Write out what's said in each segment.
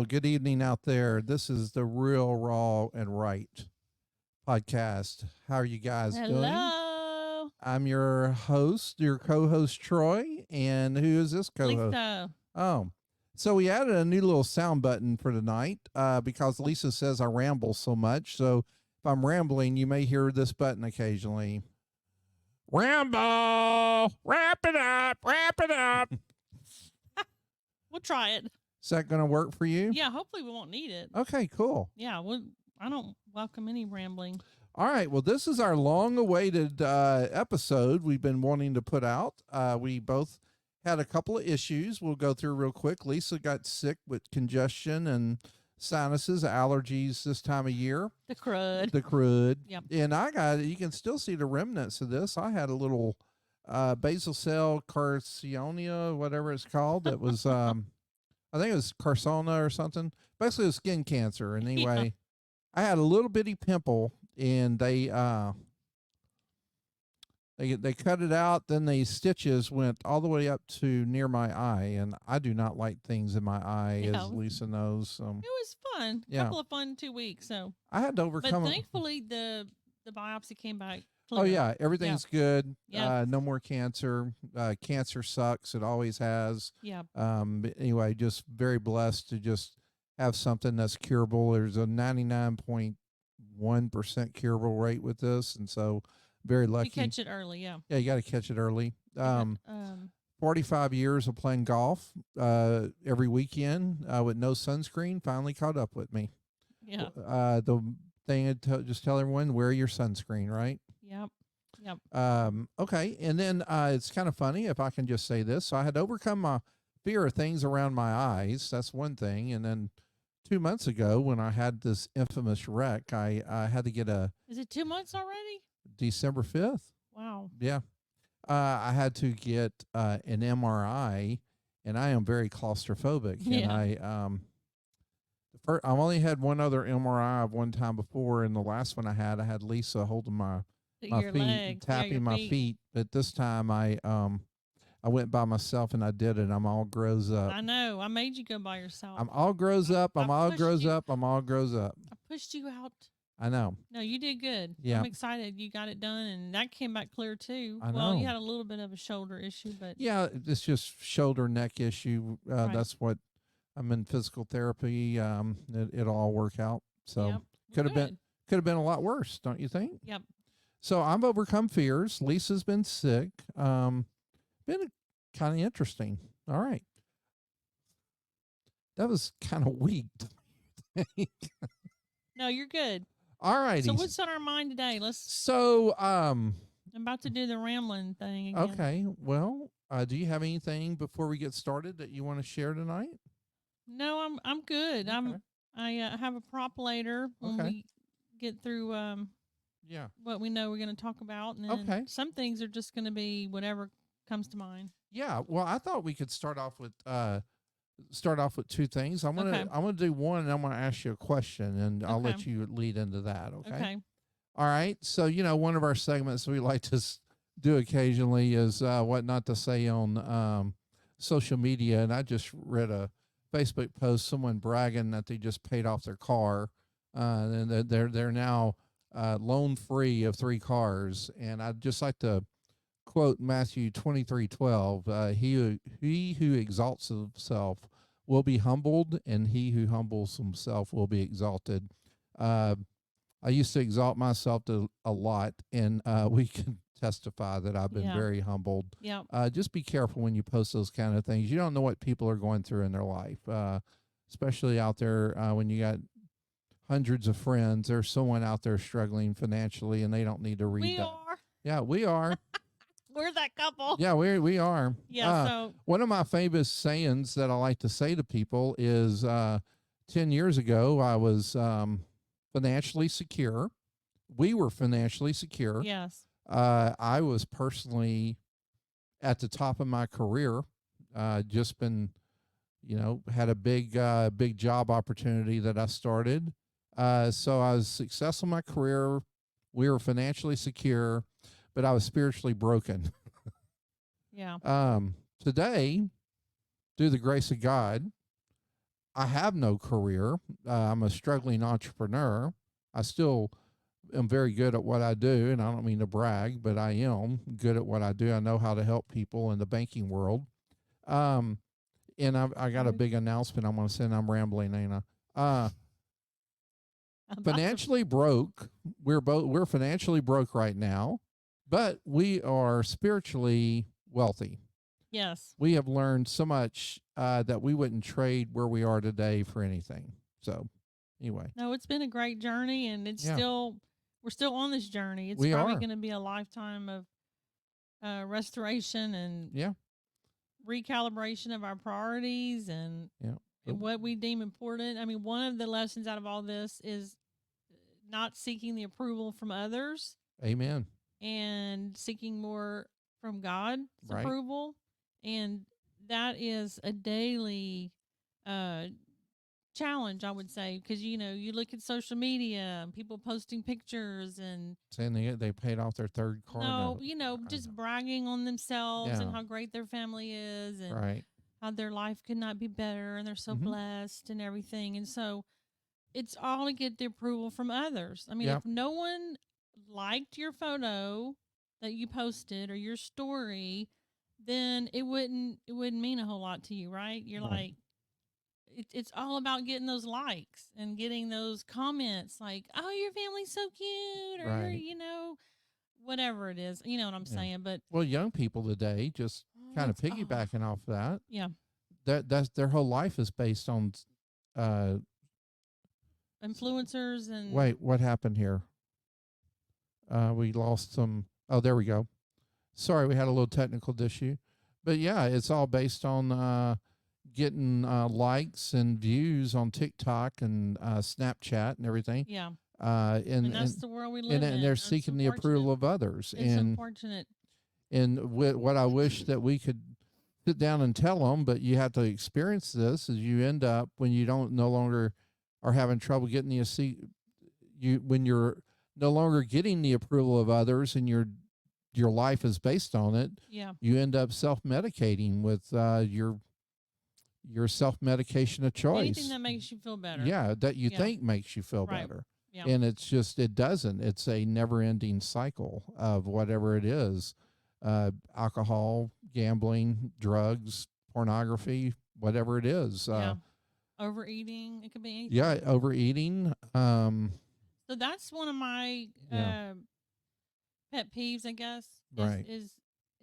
Hello, good evening out there. This is the Real Raw and Right podcast. How are you guys doing? Hello, I'm your host, your co-host Troy, and who is this co-host? Lisa. Oh, so we added a new little sound button for tonight because Lisa says I ramble so much. So if I'm rambling, you may hear this button occasionally. Ramble, wrap it up, wrap it up. We'll try it. Is that going to work for you? Yeah, hopefully we won't need it. Okay, cool. Yeah, I don't welcome any rambling. All right. Well, this is our long awaited episode we've been wanting to put out. We both had a couple of issues we'll go through real quick. Lisa got sick with congestion and sinuses, allergies this time of year. The crud. The crud. Yep. And you can still see the remnants of this. I had a little basal cell carcinoma, whatever it's called. That was, I think it was carcina or something. Basically, it was skin cancer. And anyway, yeah. I had a little bitty pimple, and they cut it out. Then the stitches went all the way up to near my eye, and I do not like things in my eye, as Lisa knows. It was fun. Yeah. Couple of fun 2 weeks. So I had to overcome. But thankfully, the biopsy came back clear. Oh yeah, everything's good. Yeah. No more cancer. Cancer sucks. It always has. Yeah. But anyway, just very blessed to just have something that's curable. There's a 99.1% curable rate with this, and so very lucky. You catch it early, yeah. Yeah, you got to catch it early. 45 years of playing golf every weekend with no sunscreen finally caught up with me. Yeah. The thing just tell everyone, wear your sunscreen, right? Yep. Yep. Okay, and then it's kind of funny if I can just say this. So I had overcome my fear of things around my eyes. That's one thing. And then 2 months ago, when I had this infamous wreck, I had to get Is it 2 months already? December 5th. Wow. Yeah. I had to get an MRI, and I am very claustrophobic. Yeah. And I've only had one other MRI of one time before, and the last one I had Lisa holding my your feet, legs. tapping my feet. But this time I went by myself and I did it. I'm all grows up. I know. I made you go by yourself. I'm all grows up. I'm all grows up. I'm all grows up. I pushed you out. I know. No, you did good. Yeah. I'm excited you got it done, and that came back clear too. I know. Well, you had a little bit of a shoulder issue, but yeah, it's just shoulder neck issue. Right. That's what I'm in physical therapy. It'll all work out. So yep. could have been a lot worse, don't you think? Yep. So I've overcome fears. Lisa's been sick. Been kind of interesting. All right. That was kind of weak. No, you're good. All right. So what's on our mind today? I'm about to do the rambling thing again. Okay. Well, do you have anything before we get started that you want to share tonight? No, I'm good. Okay. I have a prop later when we get through what we know we're going to talk about, and then some things are just going to be whatever comes to mind. Yeah. Well, I thought we could start off with two things. I'm gonna do one, and I'm gonna ask you a question, and I'll let you lead into that. Okay. All right. So one of our segments we like to do occasionally is what not to say on social media, and I just read a Facebook post, someone bragging that they just paid off their car, and they're now loan free of 3 cars, and I'd just like to quote Matthew 23:12. He who exalts himself will be humbled, and he who humbles himself will be exalted. I used to exalt myself a lot, and we can testify that I've been very humbled. Yeah. Just be careful when you post those kind of things. You don't know what people are going through in their life, especially out there when you got hundreds of friends. There's someone out there struggling financially, and they don't need to read that. Yeah, we are. We're that couple. Yeah, we are. Yeah. So one of my famous sayings that I like to say to people is 10 years ago, I was financially secure. We were financially secure. Yes. I was personally at the top of my career. Just been, had a big job opportunity that I started. So I was successful in my career. We were financially secure, but I was spiritually broken. Yeah. Today, through the grace of God, I have no career. I'm a struggling entrepreneur. I still am very good at what I do, and I don't mean to brag, but I am good at what I do. I know how to help people in the banking world. And I got a big announcement I'm going to send. I'm rambling, ain't I? Financially broke. We're financially broke right now, but we are spiritually wealthy. Yes. We have learned so much that we wouldn't trade where we are today for anything. So, anyway. No, it's been a great journey, and we're still on this journey. It's probably going to be a lifetime of restoration and recalibration of our priorities and what we deem important. I mean, one of the lessons out of all this is not seeking the approval from others. Amen. And seeking more from God's approval. And that is a daily challenge, I would say, because, you look at social media, people posting pictures and saying they paid off their third car. No, just bragging on themselves and how great their family is and how their life could not be better and they're so blessed and everything. And so it's all to get the approval from others. I mean, if no one liked your photo that you posted or your story, then it wouldn't mean a whole lot to you, right? You're like, it's all about getting those likes and getting those comments like, oh, your family's so cute, or whatever it is. You know what I'm saying? But young people today, just kind of piggybacking off that. Yeah. That's their whole life is based on influencers and wait, what happened here? We lost some. Oh, there we go. Sorry, we had a little technical issue. But yeah, it's all based on getting likes and views on TikTok and Snapchat and everything. Yeah. And that's the world we live in. And they're seeking the approval of others. It's unfortunate. And what I wish that we could sit down and tell them, but you have to experience this, is you end up when you no longer are having trouble getting when you're no longer getting the approval of others and your life is based on it. Yeah. You end up self-medicating with your self-medication of choice. Anything that makes you feel better. Yeah, that you think makes you feel better. Yeah. And it's just, it doesn't. It's a never-ending cycle of whatever it is. Alcohol, gambling, drugs, pornography, whatever it is. Overeating. It could be anything. Yeah, overeating. So that's one of my pet peeves, I guess.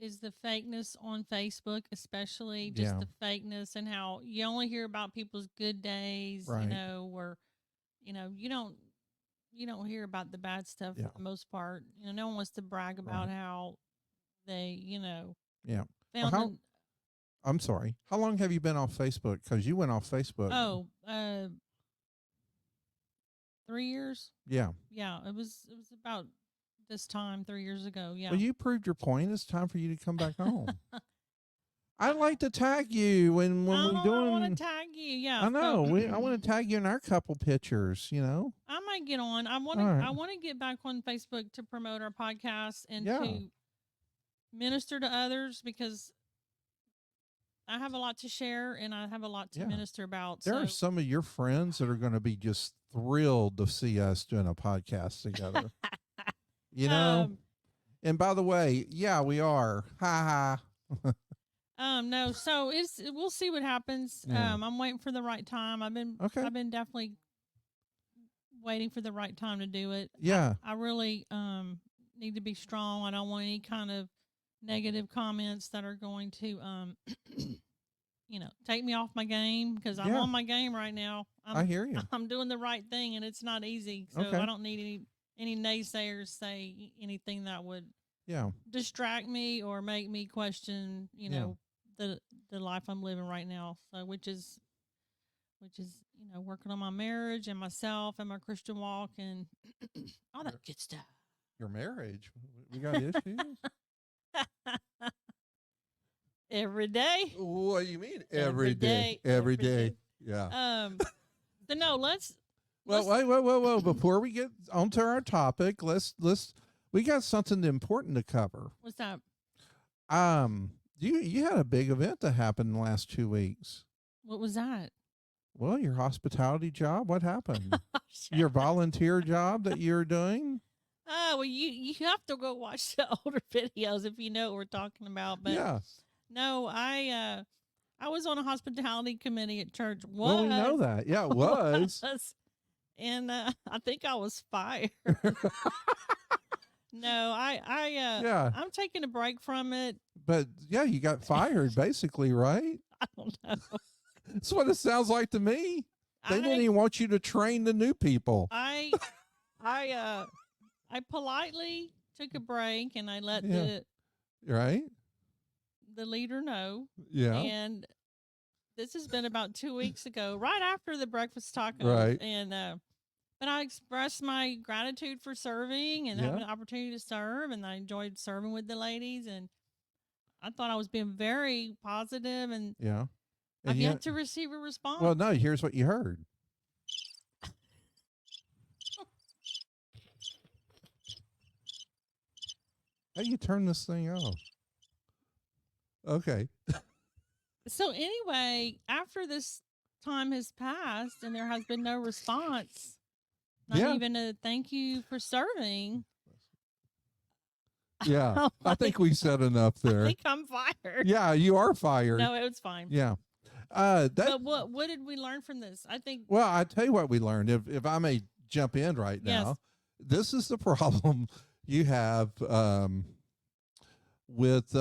Is the fakeness on Facebook, especially just the fakeness and how you only hear about people's good days, where you don't hear about the bad stuff for the most part. No one wants to brag about how they, found I'm sorry. How long have you been off Facebook? Because you went off Facebook. 3 years. Yeah. Yeah. It was about this time 3 years ago. Yeah. Well, you proved your point. It's time for you to come back home. I'd like to tag you when we're doing. I want to tag you. Yeah. I know. I want to tag you in our couple pictures. I might get on. I want to get back on Facebook to promote our podcast and to minister to others, because I have a lot to share and I have a lot to minister about. There are some of your friends that are going to be just thrilled to see us doing a podcast together. And by the way, we are. Ha ha. No, so we'll see what happens. Yeah. I'm waiting for the right time. I've been definitely waiting for the right time to do it. Yeah. I really need to be strong. I don't want any kind of negative comments that are going to take me off my game, because I'm on my game right now. I hear you. I'm doing the right thing, and it's not easy. So I don't need any naysayers say anything that would distract me or make me question, the life I'm living right now. So which is working on my marriage and myself and my Christian walk and all that good stuff. Your marriage? We got issues? Every day. What do you mean every day? Every day. Yeah. So no, let's whoa. Before we get onto our topic, we got something important to cover. What's that? You had a big event that happened in the last 2 weeks. What was that? Well, your hospitality job, what happened? Your volunteer job that you're doing? Oh, well, you have to go watch the older videos if you know what we're talking about. But Yeah. no, I was on a hospitality committee at church. Well, we know that. Yeah, it was. And I think I was fired. No, yeah. I'm taking a break from it. But yeah, you got fired basically, right? I don't know. That's what it sounds like to me. They didn't even want you to train the new people. I politely took a break and I let the leader know. Yeah. And this has been about 2 weeks ago, right after the breakfast tacos. Right. And but I expressed my gratitude for serving and having an opportunity to serve, and I enjoyed serving with the ladies, and I thought I was being very positive, and I've yet to receive a response. Well, no, here's what you heard. How do you turn this thing off? Okay. So anyway, after this time has passed and there has been no response, not even a thank you for serving. Yeah, I think we said enough there. I think I'm fired. Yeah, you are fired. No, it was fine. Yeah. But what did we learn from this? I think. Well, I tell you what we learned. If I may jump in right now, this is the problem you have with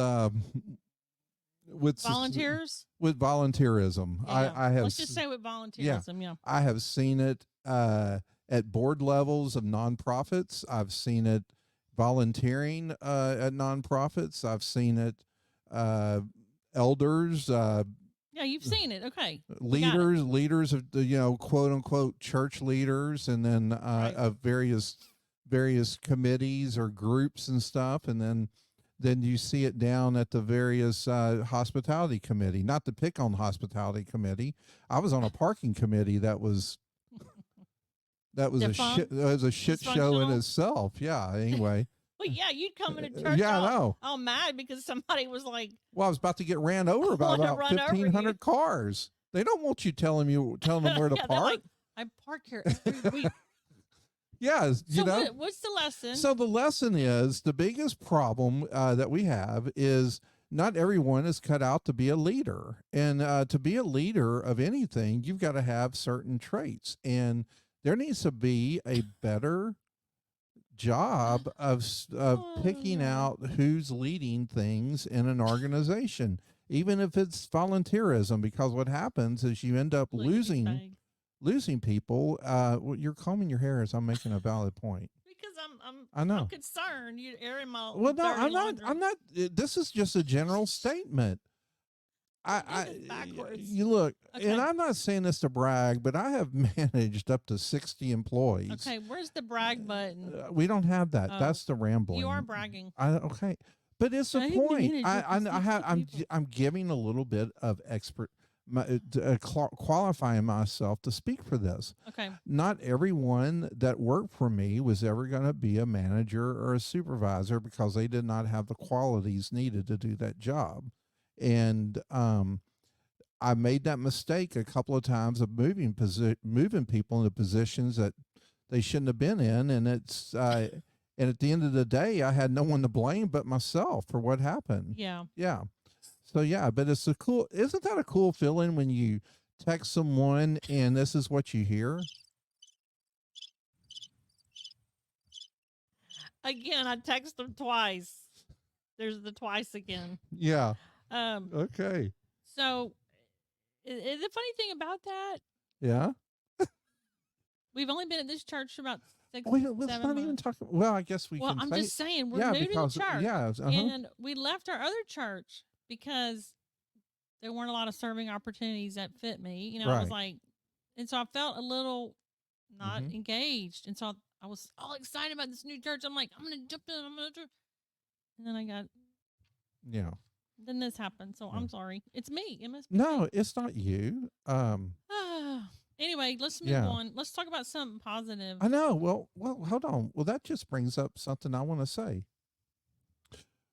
volunteers. With volunteerism. Yeah. I have. Let's just say with volunteerism. Yeah. I have seen it at board levels of nonprofits. I've seen it volunteering at nonprofits. I've seen it elders. Yeah, you've seen it. Okay. Leaders of the quote unquote church leaders, and then of various committees or groups and stuff, and then you see it down at the various hospitality committee. Not to pick on the hospitality committee, I was on a parking committee that was a shit show in itself. Yeah. Anyway. Well, yeah, you'd come into church all mad because somebody was like, well, I was about to get ran over by about 1,500 cars. They don't want you telling them where to park. Like, I park here every week. Yeah, what's the lesson? So the lesson is the biggest problem that we have is not everyone is cut out to be a leader. And to be a leader of anything, you've got to have certain traits. And there needs to be a better job of picking out who's leading things in an organization, even if it's volunteerism, because what happens is you end up losing people. You're combing your hair as I'm making a valid point. Because I'm concerned. You're airing my well, no, I'm not. This is just a general statement. You look, and I'm not saying this to brag, but I have managed up to 60 employees. Okay, where's the brag button? We don't have that. That's the rambling. You are bragging. Okay, but it's a point. I'm giving a little bit of qualifying myself to speak for this. Okay. Not everyone that worked for me was ever going to be a manager or a supervisor because they did not have the qualities needed to do that job. And I made that mistake a couple of times of moving people into positions that they shouldn't have been in, and it's and at the end of the day, I had no one to blame but myself for what happened. Yeah. Yeah. So yeah, but isn't that a cool feeling when you text someone and this is what you hear? Again, I text them twice. There's the twice again. Yeah. Okay. So, the funny thing about that, yeah, we've only been at this church for about 6 let's 7 not months. even talk. Well, I guess we. Well, can I'm say, just saying we're new to the church. Yeah, and we left our other church because there weren't a lot of serving opportunities that fit me. I was like, and so I felt a little not engaged, and so I was all excited about this new church. I'm like, I'm gonna jump in. And then I got. Yeah. Then this happened, so I'm sorry. It's me. It must be no, me. It's not you. Anyway, let's move on. Let's talk about something positive. I know. Well, hold on. Well, that just brings up something I want to say.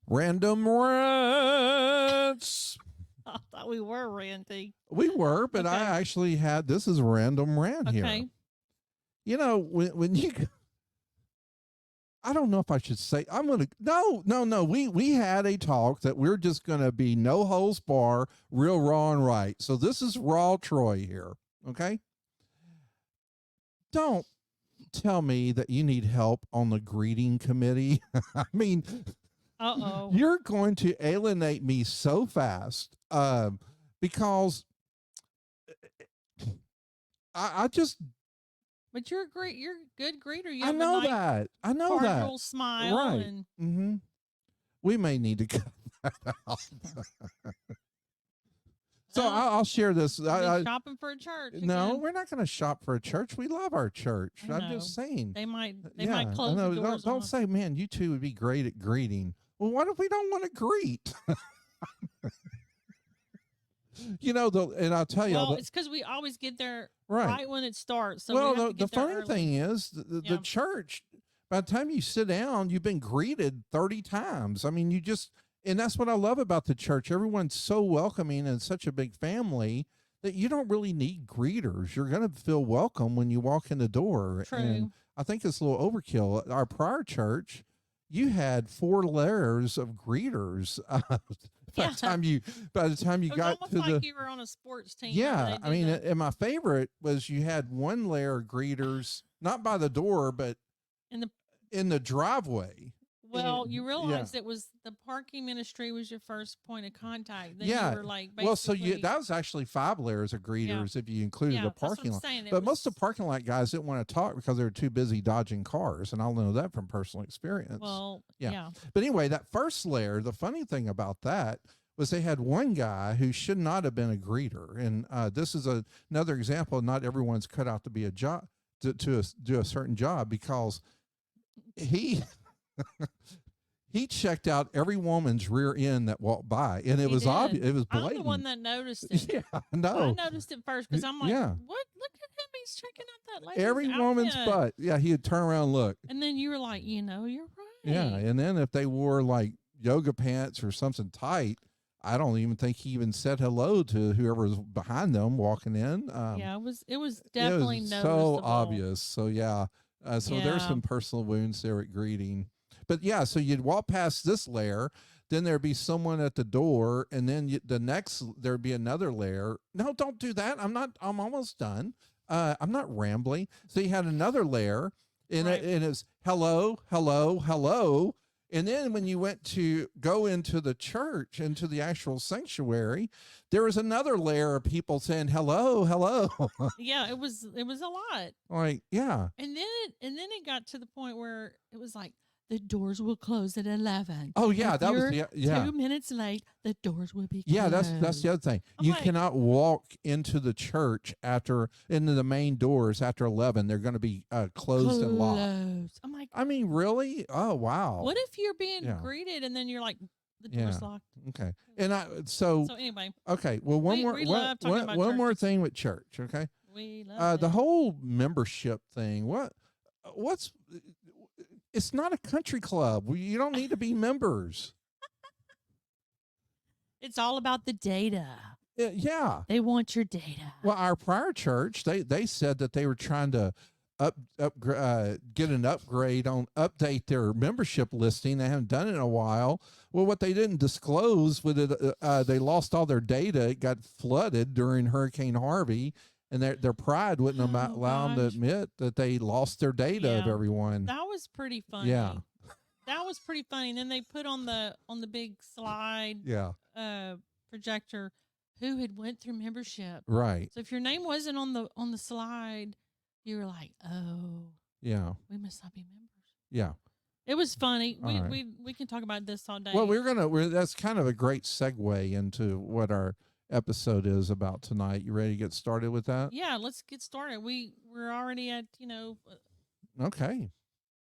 Random rants. I thought we were ranting. We were, but I actually had, this is a random rant here. You know, when you, I don't know if I should say, no. We had a talk that we're just going to be no holds bar, real raw and right. So this is raw Troy here. Okay. Don't tell me that you need help on the greeting committee. I mean, you're going to alienate me so fast because I just. But you're great. You're a good greeter. You I know that. I know that. Cordial smile. Right. And we may need to cut that out. So I'll share this. Shopping for a church. No, again. We're not going to shop for a church. We love our church. I'm just saying. They might close the doors. Don't say, man, you two would be great at greeting. Well, what if we don't want to greet? You know, and I'll tell you. Well, it's because we always get there right when it starts. So well, the funny thing is, the church, by the time you sit down, you've been greeted 30 times. I mean, and that's what I love about the church. Everyone's so welcoming and such a big family that you don't really need greeters. You're going to feel welcome when you walk in the door. True. And I think it's a little overkill. Our prior church, you had 4 layers of greeters. By the time you got to like you were on a sports team. Yeah, I mean, and my favorite was you had 1 layer of greeters, not by the door, but in the driveway. Well, you realized it was the parking ministry was your first point of contact. Then you were like, well, so that was actually 5 layers of greeters if you included the parking lot. But most of the parking lot guys didn't want to talk because they were too busy dodging cars, and I'll know that from personal experience. Well, yeah. But anyway, that first layer, the funny thing about that was they had one guy who should not have been a greeter, and this is another example. Not everyone's cut out to be a job to do a certain job because he. He checked out every woman's rear end that walked by, and it was obvious. It was blatant. I'm the one that noticed it. Yeah, no. I noticed it first because I'm like, what? Look at him. He's checking out that lady's every outfit. woman's butt. Yeah, he'd turn around and look. And then you were like, you're right. Yeah, and then if they wore like yoga pants or something tight, I don't even think he even said hello to whoever was behind them walking in. It was definitely so obvious. So there's some personal wounds there at greeting. But so you'd walk past this layer, then there'd be someone at the door, and then there'd be another layer. No, don't do that. I'm almost done. I'm not rambling. So you had another layer, and it's hello, hello, hello. And then when you went to go into the church, into the actual sanctuary, there was another layer of people saying hello, hello. Yeah, it was a lot. Like, yeah. And then it got to the point where it was like, the doors will close at 11. Oh yeah, if that you're was 2 minutes late. The doors will be closed. Yeah, that's the other thing. You cannot walk into the church into the main doors after 11. They're going to be closed and locked. I'm like, I mean, really? Oh wow. What if you're being greeted and then you're like, the door's locked? Okay. And so anyway. Okay. Well, one more thing with church. Okay. We love the whole membership thing. What's it's not a country club. You don't need to be members. It's all about the data. Yeah. They want your data. Well, our prior church, they said that they were trying to get an update their membership listing. They haven't done it in a while. Well, what they didn't disclose with it, they lost all their data. It got flooded during Hurricane Harvey. And their pride wouldn't allow them to admit that they lost their data of everyone. That was pretty funny. Yeah. That was pretty funny. And then they put on the big slide projector who had went through membership. Right. So if your name wasn't on the slide, you were like, oh. Yeah. We must not be members. Yeah. It was funny. We can talk about this all day. Well, that's kind of a great segue into what our episode is about tonight. You ready to get started with that? Yeah, let's get started. We're already at okay,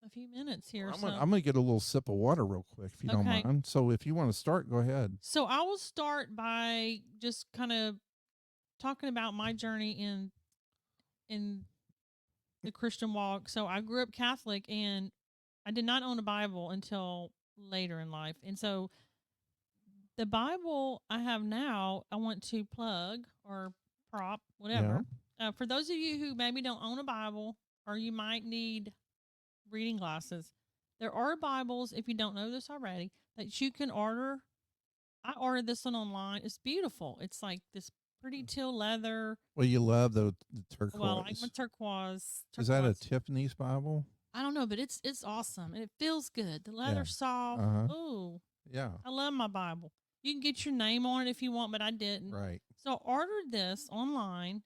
a few minutes here. I'm gonna get a little sip of water real quick if you don't mind. So if you want to start, go ahead. So I will start by just kind of talking about my journey in the Christian walk. So I grew up Catholic, and I did not own a Bible until later in life, and so the Bible I have now, I want to plug or prop, whatever. Yeah. For those of you who maybe don't own a Bible or you might need reading glasses, there are Bibles, if you don't know this already, that you can order. I ordered this one online. It's beautiful. It's like this pretty teal leather. Well, you love the turquoise. Well, I like my turquoise. Is that a Tiffany's Bible? I don't know, but it's awesome and it feels good. The leather's soft. Ooh. Yeah. I love my Bible. You can get your name on it if you want, but I didn't. Right. So I ordered this online.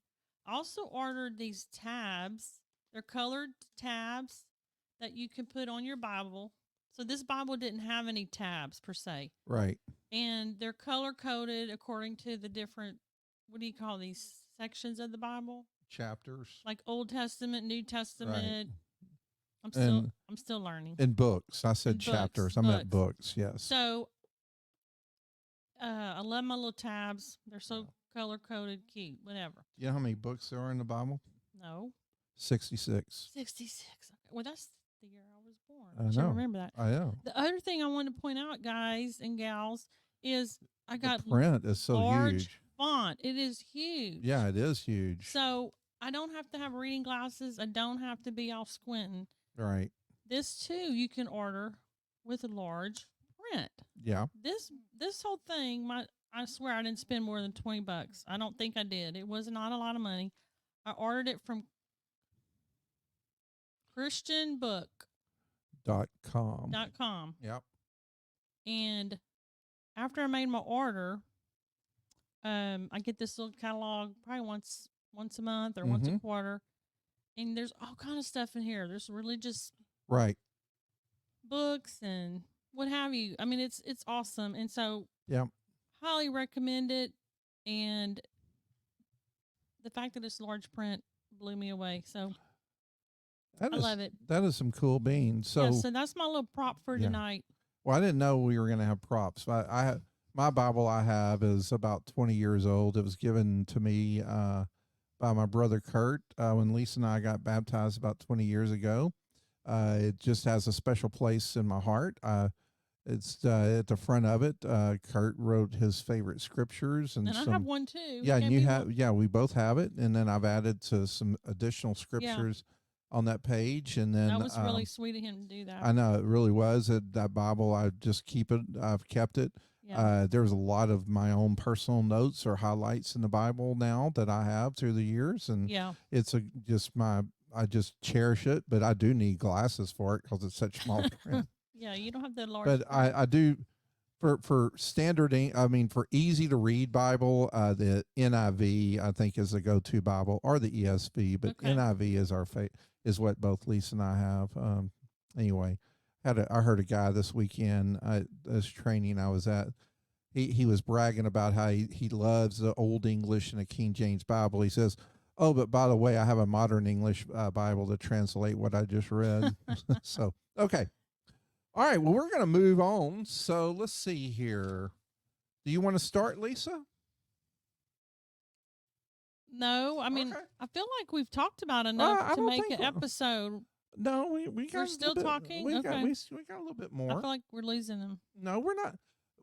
I also ordered these tabs. They're colored tabs that you can put on your Bible. So this Bible didn't have any tabs per se. Right. And they're color coded according to the different, what do you call these sections of the Bible? Chapters. Like Old Testament, New Testament. Right. I'm still learning. In books. I said chapters. I meant books, yes. So I love my little tabs. They're so color coded, cute, whatever. You know how many books there are in the Bible? No. 66. 66. Well, that's the year I was born. I know. Remember that. I know. The other thing I want to point out, guys and gals, is I got the print is so large huge. Font. It is huge. Yeah, it is huge. So I don't have to have reading glasses. I don't have to be all squinting. Right. This too you can order with a large print. Yeah. This whole thing, I swear I didn't spend more than $20. I don't think I did. It was not a lot of money. I ordered it from christianbook.com. Yep. And after I made my order, I get this little catalog probably once a month or once a quarter. And there's all kind of stuff in here. There's religious books and what have you. I mean, it's awesome. And so highly recommend it. And the fact that it's large print blew me away. So I love it. That is some cool beans. So, so that's my little prop for tonight. Well, I didn't know we were going to have props. My Bible I have is about 20 years old. It was given to me by my brother Kurt when Lisa and I got baptized about 20 years ago. It just has a special place in my heart. It's at the front of it. Kurt wrote his favorite scriptures, and I have one too. Yeah, and you have. Yeah, we both have it, and then I've added to some additional scriptures on that page, and then that was really sweet of him to do that. I know it really was. That Bible, I just keep it. I've kept it. Yeah. There's a lot of my own personal notes or highlights in the Bible now that I have through the years, and it's I just cherish it. But I do need glasses for it because it's such small print. Yeah, you don't have the large. But I do for standard. I mean, for easy to read Bible, the NIV I think is the go-to Bible, or the ESV. But NIV is is what both Lisa and I have. Anyway. I heard a guy this weekend this training I was at. He was bragging about how he loves the Old English and the King James Bible. He says, "Oh, but by the way, I have a modern English Bible to translate what I just read." So, okay, all right. Well, we're going to move on. So let's see here. Do you want to start, Lisa? No, I mean I feel like we've talked about enough to make an episode. No, we're still talking. We got a little bit more. I feel like we're losing them. No, we're not.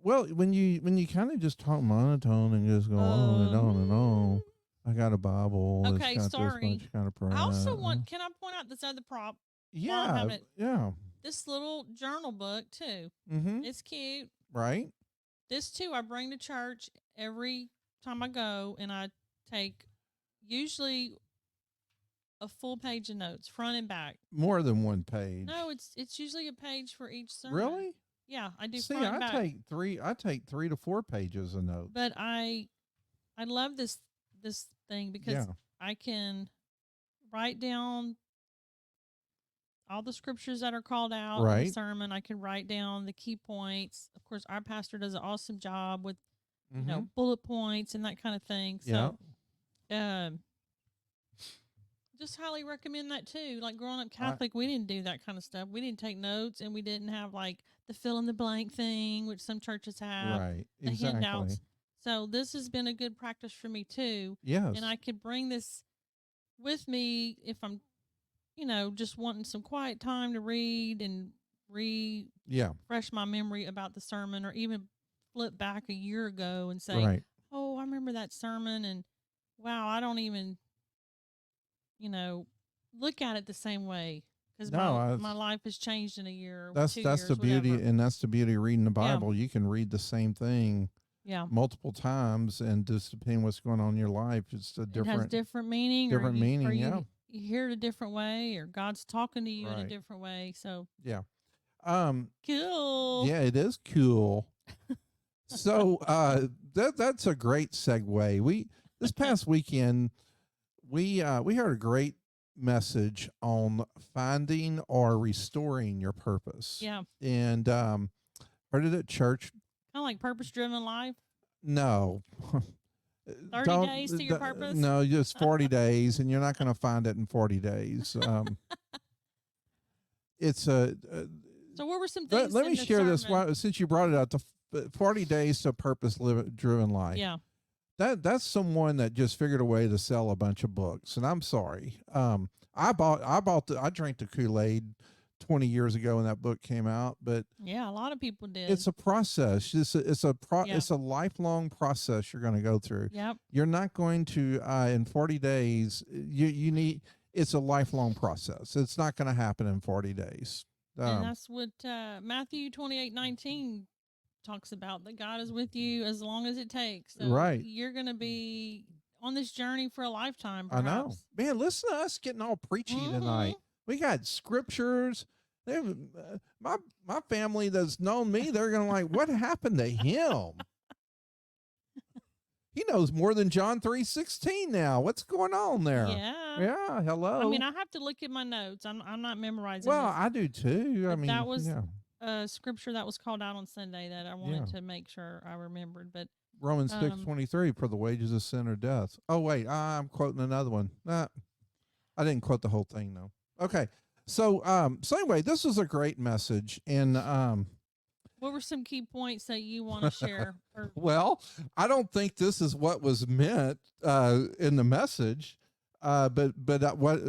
Well, when you kind of just talk monotone and just go on and on and on. I got a Bible. Okay, sorry. I also want. Can I point out this other prop? Yeah, yeah. This little journal book too. Mm-hmm. It's cute. Right. This too, I bring to church every time I go, and I take usually a full page of notes, front and back. More than one page. No, it's usually a page for each sermon. Really? Yeah, I do. See, front and back. I take 3 to 4 pages of notes. But I love this thing because I can write down all the scriptures that are called out in the sermon. I can write down the key points. Of course, our pastor does an awesome job with bullet points and that kind of thing. So, just highly recommend that too. Like growing up Catholic, we didn't do that kind of stuff. We didn't take notes, and we didn't have like the fill in the blank thing, which some churches have. Right. The handouts. So this has been a good practice for me too. Yes. And I could bring this with me if I'm, just wanting some quiet time to read and refresh my memory about the sermon, or even flip back a year ago and say, right. "Oh, I remember that sermon," and wow, I don't even, you know, look at it the same way because my life has changed in a year, that's 2 years, the beauty, whatever. and that's the beauty of reading the Yeah, Bible. You can read the same thing yeah. multiple times, and just depending what's going on in your life, it's a It has different meaning, or meaning. Yeah, you hear it a different way, or God's talking to you in a right. different way. So Yeah. cool. Yeah, it is cool. So that's a great segue. We this past weekend we heard a great message on finding or restoring your purpose. Yeah, And heard it at church. kind of like purpose-driven life. No. 30 days to your purpose. No, just 40 days, and you're not going to find it in 40 days. It's a. So what were some things? Let me share this since you brought it up. 40 days to purpose-driven life. Yeah. That's someone that just figured a way to sell a bunch of books, and I'm sorry. I drank the Kool-Aid 20 years ago when that book came out, but yeah, a lot of people did. it's a process. It's a lifelong process you're going to go through. Yep. You're not going to in 40 days. You need. It's a lifelong process. It's not going to happen in 40 days. And that's what Matthew 28:19 talks about, that God is with you as long as it takes. So right. You're going to be on this journey for a lifetime, perhaps. I know. Man, listen to us getting all preachy tonight. We got scriptures. My family that's known me, they're going to like, what happened to him? He knows more than John 3:16 now. What's going on there? Yeah. Hello. I mean, I have to look at my notes. I'm not memorizing. Well, I do too. I mean, that was a scripture that was called out on Sunday that I wanted to make sure I remembered. But Romans 6:23, for the wages of sin are death. Oh wait, I'm quoting another one. Nah, I didn't quote the whole thing though. Okay, so anyway, this was a great message, and what were some key points that you want to share? Well, I don't think this is what was meant in the message, but what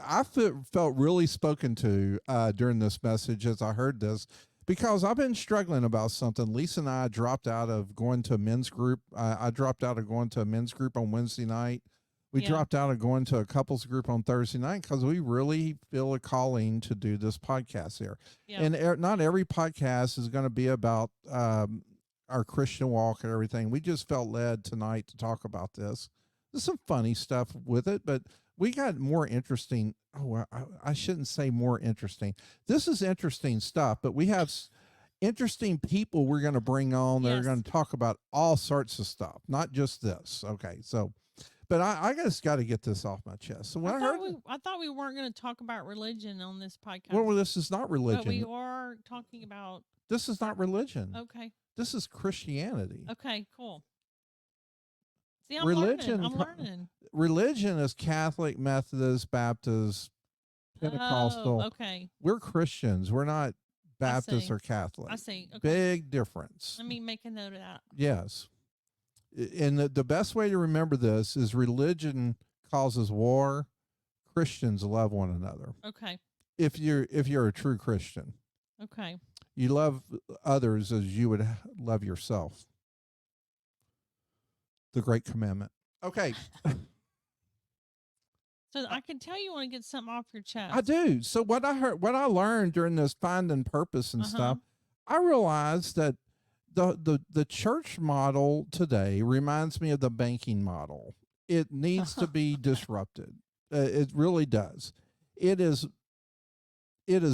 I felt really spoken to during this message as I heard this, because I've been struggling about something. Lisa and I dropped out of going to a men's group. I dropped out of going to a men's group on Wednesday night. We dropped out of going to a couples group on Thursday night because we really feel a calling to do this podcast here. Yeah. And not every podcast is going to be about our Christian walk and everything. We just felt led tonight to talk about this. There's some funny stuff with it, but we got more interesting. Oh, I shouldn't say more interesting. This is interesting stuff, but we have interesting people we're going to bring on that are going to talk about all sorts of stuff, not just this. Okay, so... But I just got to get this off my chest. So when I thought we weren't going to talk about religion on this podcast. Well, this is not religion. But we are talking about. This is not religion. Okay. This is Christianity. Okay, cool. See, I'm learning. Religion is Catholic, Methodist, Baptist, Pentecostal. Oh, okay. We're Christians. We're not Baptist or Catholic. I see. Okay. Big difference. Let me make a note of that. Yes. And the best way to remember this is religion causes war. Christians love one another. Okay. If you're a true Christian. Okay. You love others as you would love yourself. The great commandment. Okay. So I can tell you want to get something off your chest. I do. So what I learned during this finding purpose and stuff, I realized that the church model today reminds me of the banking model. It needs to be disrupted. It really does. It is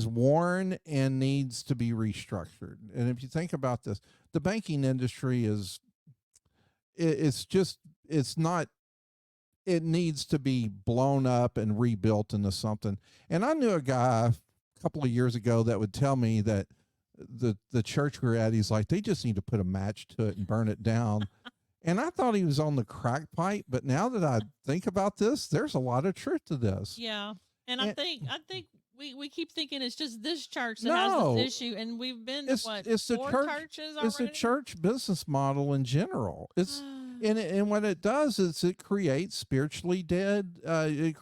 worn and needs to be restructured. And if you think about this, the banking industry it needs to be blown up and rebuilt into something. And I knew a guy a couple of years ago that would tell me that the church we're at, he's like, they just need to put a match to it and burn it down. And I thought he was on the crack pipe, but now that I think about this, there's a lot of truth to this. Yeah. And I think we keep thinking it's just this church that has this issue, and we've been to four churches already? It's the church business model in general. It's and what it does is it creates spiritually dead. If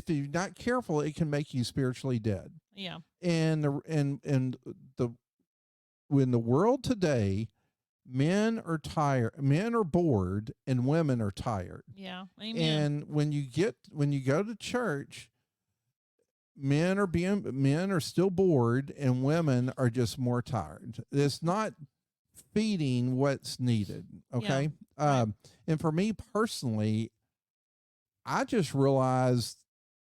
you're not careful, it can make you spiritually dead. Yeah. And the in the world today, men are tired, men are bored, and women are tired. Yeah. Amen. And when you go to church, men are still bored, and women are just more tired. It's not feeding what's needed. Okay. Yeah. Right. And for me personally, I just realized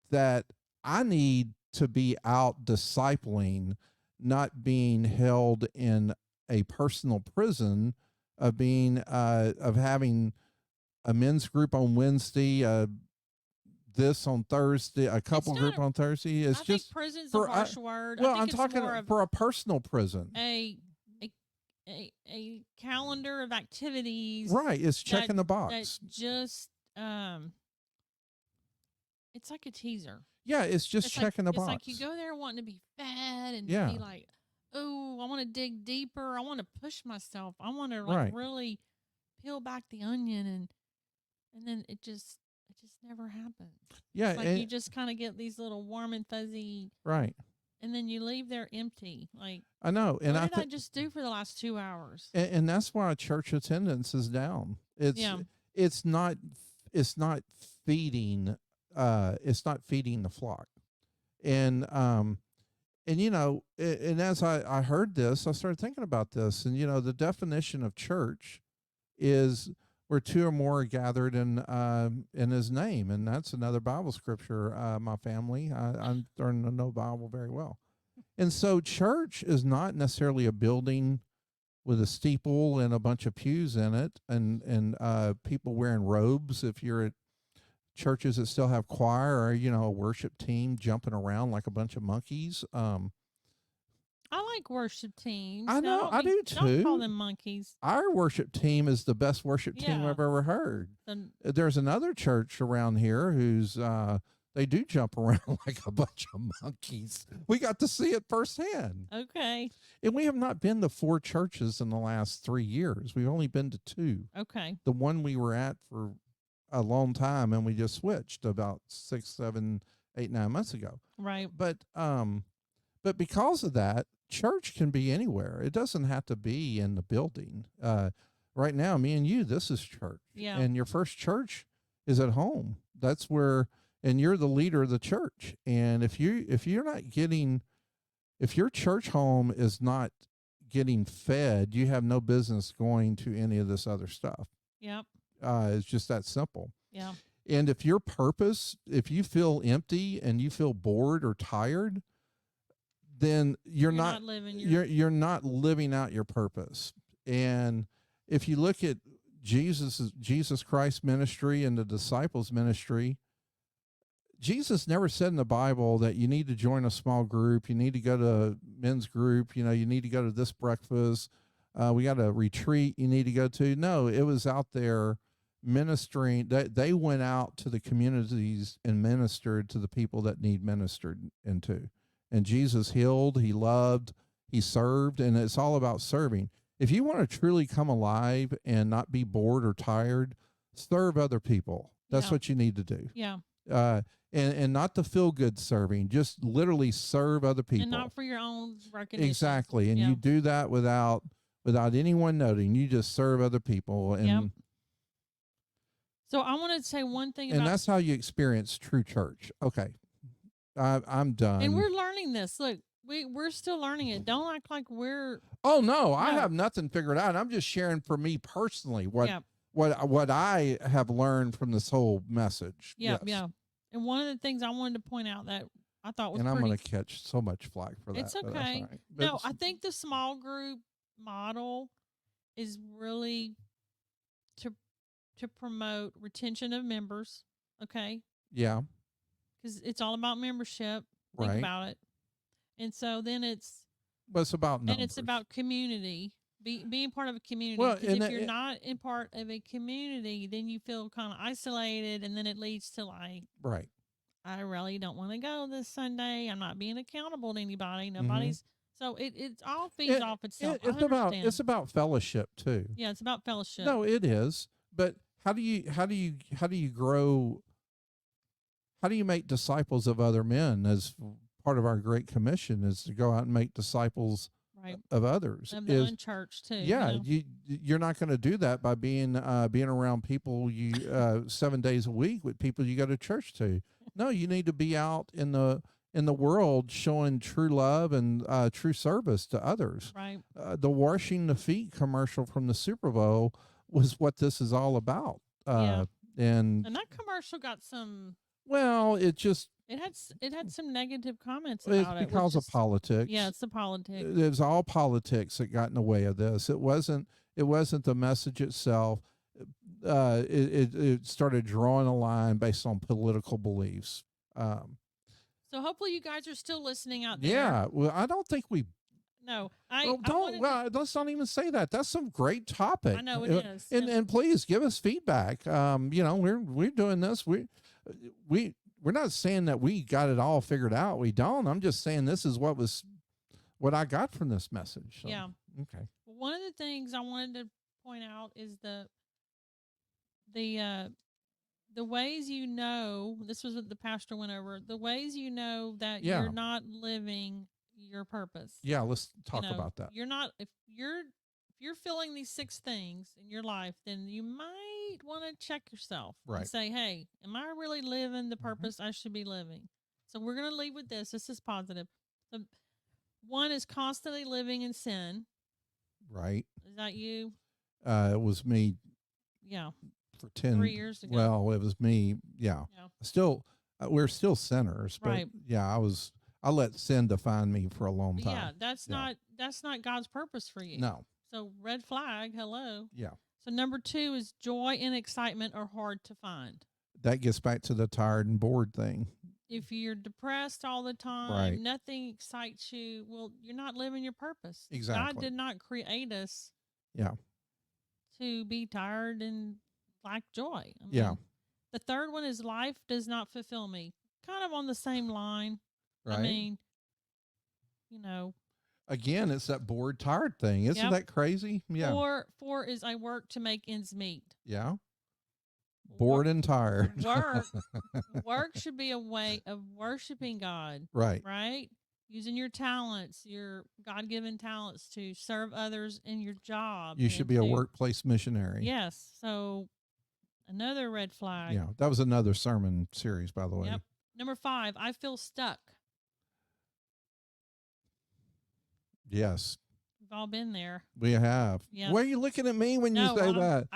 that I need to be out discipling, not being held in a personal prison of having a men's group on Wednesday, this on Thursday, a couple group on Thursday. It's I just think prison's a harsh word. Well, I think I'm talking for a personal prison. A calendar of activities. Right. It's checking the box. That just it's like a teaser. Yeah, it's just checking the box. It's like you go there wanting to be fed and be like, oh, I want to dig deeper. I want to push myself. I want to really peel back the onion, and then it just never happens. Yeah, it's like you just kind of get these little warm and fuzzy. Right. And then you leave there empty. Like, I know. And what did I just do for the last 2 hours? And that's why church attendance is down. It's not feeding the flock. And and as I heard this, I started thinking about this. And the definition of church is where two or more are gathered in his name. And that's another Bible scripture. My family, I'm starting to know Bible very well. And so church is not necessarily a building with a steeple and a bunch of pews in it and people wearing robes. If you're at churches that still have choir or, a worship team jumping around like a bunch of monkeys. I like worship teams. I know, I do too. Don't call them monkeys. Our worship team is the best worship team I've ever heard. There's another church around here who's they do jump around like a bunch of monkeys. We got to see it firsthand. Okay. And we have not been to 4 churches in the last 3 years. We've only been to 2. Okay. The one we were at for a long time, and we just switched about 6, 7, 8, 9 months ago. Right. But because of that, church can be anywhere. It doesn't have to be in the building. Right now, me and you, this is church. Yeah. And your first church is at home. That's where, and you're the leader of the church. And if your church home is not getting fed, you have no business going to any of this other stuff. Yep. It's just that simple. Yeah. And if if you feel empty and you feel bored or tired, then you're not living out your purpose. And if you look at Jesus Christ's ministry and the disciples' ministry, Jesus never said in the Bible that you need to join a small group, you need to go to men's group, you need to go to this breakfast, we got a retreat you need to go to. No, it was out there ministering. They went out to the communities and ministered to the people that need ministered into. And Jesus healed, he loved, he served, and it's all about serving. If you want to truly come alive and not be bored or tired, serve other people. That's what you need to do. Yeah. And not the feel good serving, just literally serve other people. And not for your own recognition. Exactly. And you do that without anyone noting. You just serve other people. And so I want to say one thing and that's how you experience true church. Okay. I'm done. And we're learning this. Look, we're still learning it. Don't act like we're. Oh no, I have nothing figured out. I'm just sharing for me personally what I have learned from this whole message. Yeah, yeah. And one of the things I wanted to point out that I thought was, and I'm going to catch so much flack for that. It's okay. No, I think the small group model is really to promote retention of members. Okay. Yeah. Because it's all about membership. Think about it. And so then it's about numbers. And it's about community, being part of a community. Well, because if you're not in part of a community, then you feel kind of isolated, and then it leads to like, I really don't want to go this Sunday. I'm not being accountable to anybody. Nobody's. So it all feeds off itself. It's about fellowship too. Yeah, it's about fellowship. No, it is. But how do you grow? How do you make disciples of other men? As part of our Great Commission is to go out and make disciples of others. Of the church too. Yeah, you're not going to do that by being around people 7 days a week with people you go to church to. No, you need to be out in the world showing true love and true service to others. Right. The washing the feet commercial from the Super Bowl was what this is all about. And that commercial got some. Well, it had some negative comments about it. It's because of politics. Yeah, it's the politics. It was all politics that got in the way of this. It wasn't the message itself. It started drawing a line based on political beliefs. So hopefully you guys are still listening out there. Yeah. Well, I don't think we. No, let's not even say that. That's some great topic. I know it is. And please give us feedback. We're doing this. We're not saying that we got it all figured out. We don't. I'm just saying this is what I got from this message. So, yeah. Okay. One of the things I wanted to point out is the ways this was what the pastor went over, the ways that you're not living your purpose. Yeah, let's talk about that. You're not, if you're feeling these 6 things in your life, then you might want to check yourself and say, hey, am I really living the purpose I should be living? So we're going to leave with this. This is positive. So 1 is constantly living in sin. Right. Is that you? It was me. Yeah. For 3 years ago. Well, it was me. Yeah. Still, we're still sinners, but I let sin define me for a long time. Yeah, that's not God's purpose for you. No. So red flag, hello. Yeah. So number 2 is joy and excitement are hard to find. That gets back to the tired and bored thing. If you're depressed all the time, nothing excites you, well, you're not living your purpose. Exactly. God did not create us to be tired and lack joy. The third one is life does not fulfill me. Kind of on the same line. Right. I mean, again, it's that bored, tired thing. Isn't that crazy? Yeah. 4 is I work to make ends meet. Yeah. Bored and tired. Work should be a way of worshiping God. Right. Right? Using your talents, your God-given talents to serve others in your job. You should be a workplace missionary. Yes. So another red flag. Yeah. That was another sermon series, by the way. Yep. Number 5, I feel stuck. Yes. We've all been there. We have. Yep. Why are you looking at me when you say that?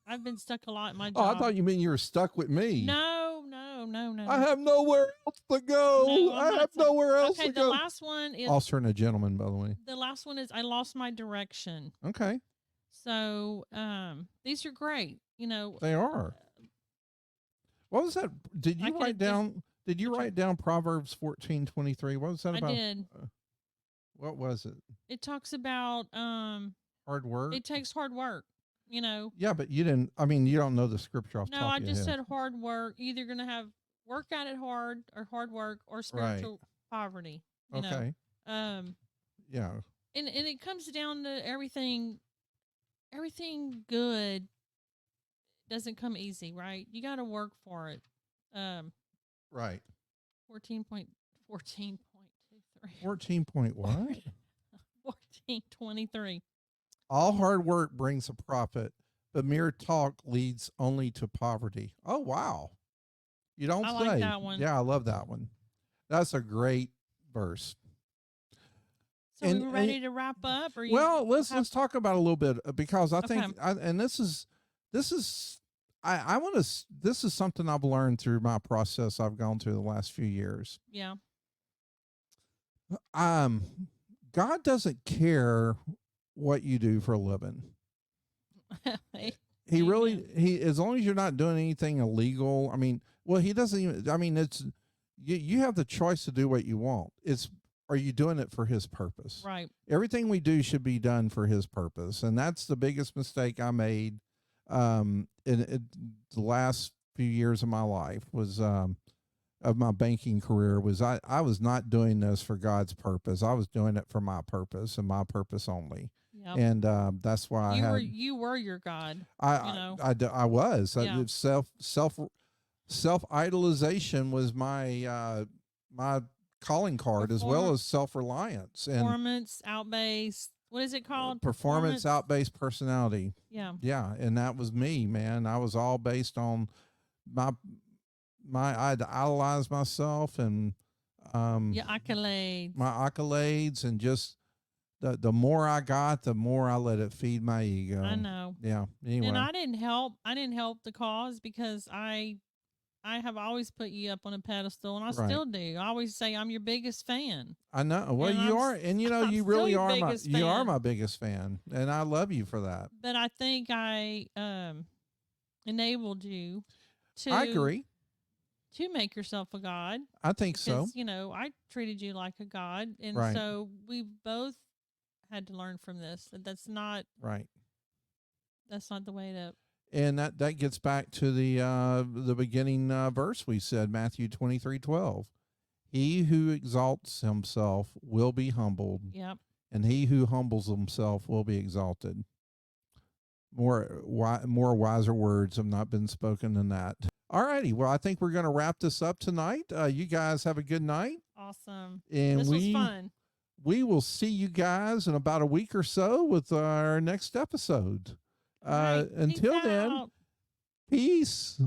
I've been stuck a lot in my job. Oh, I thought you meant you were stuck with me. No. I have nowhere else to go. No, I have nowhere else to go. Okay, the last one is... Officer and a gentleman, by the way. The last one is I lost my direction. Okay. So these are great. They are. What was that? Did you write down... Did you write down Proverbs 14:23? What was that about? I did. What was it? It talks about hard work. It takes hard work, Yeah, but you didn't. I mean, you don't know the scripture off the top of your head. No, I just said hard work. Either going to have work at it hard work or spiritual poverty. Okay. Yeah. And it comes down to everything. Everything good doesn't come easy, right? You got to work for it. Right. 14.23. 14 point what? 14:23. All hard work brings a profit, but mere talk leads only to poverty. Oh, wow. You don't say. I like that one. Yeah, I love that one. That's a great verse. So we ready to wrap up? Or let's talk about it a little bit because I think, this is something I've learned through my process I've gone through the last few years. Yeah. God doesn't care what you do for a living. He as long as you're not doing anything illegal. I mean, he doesn't even, it's, you have the choice to do what you want. Are you doing it for his purpose? Right. Everything we do should be done for his purpose. And that's the biggest mistake I made, in the last few years of my life was, of my banking career was I was not doing this for God's purpose. I was doing it for my purpose and my purpose only. Yep. And that's why you were your God. I was. Yeah. Self idolization was my my calling card, as well as self-reliance and performance out-based. What is it called? Performance out-based personality. Yeah. Yeah. And that was me, man. I was all based on I'd idolize myself and, your accolades, my accolades, and just the more I got, the more I let it feed my ego. I know. Yeah. Anyway. And I didn't help the cause because I have always put you up on a pedestal, and I still do. I always say I'm your biggest fan. I know. Well, you are, and you know, you really are you are my biggest fan, and I love you for that. But I think I enabled you to. I agree. To make yourself a god. I think so. You know, I treated you like a god, and so we both had to learn from this. That's not right. That's not the way to. And that gets back to the beginning verse we said, Matthew 23:12. He who exalts himself will be humbled. Yep. And he who humbles himself will be exalted. More wiser words have not been spoken than that. All righty. Well, I think we're going to wrap this up tonight. You guys have a good night. Awesome. And this was fun. We will see you guys in about a week or so with our next episode. Right. Until then, peace.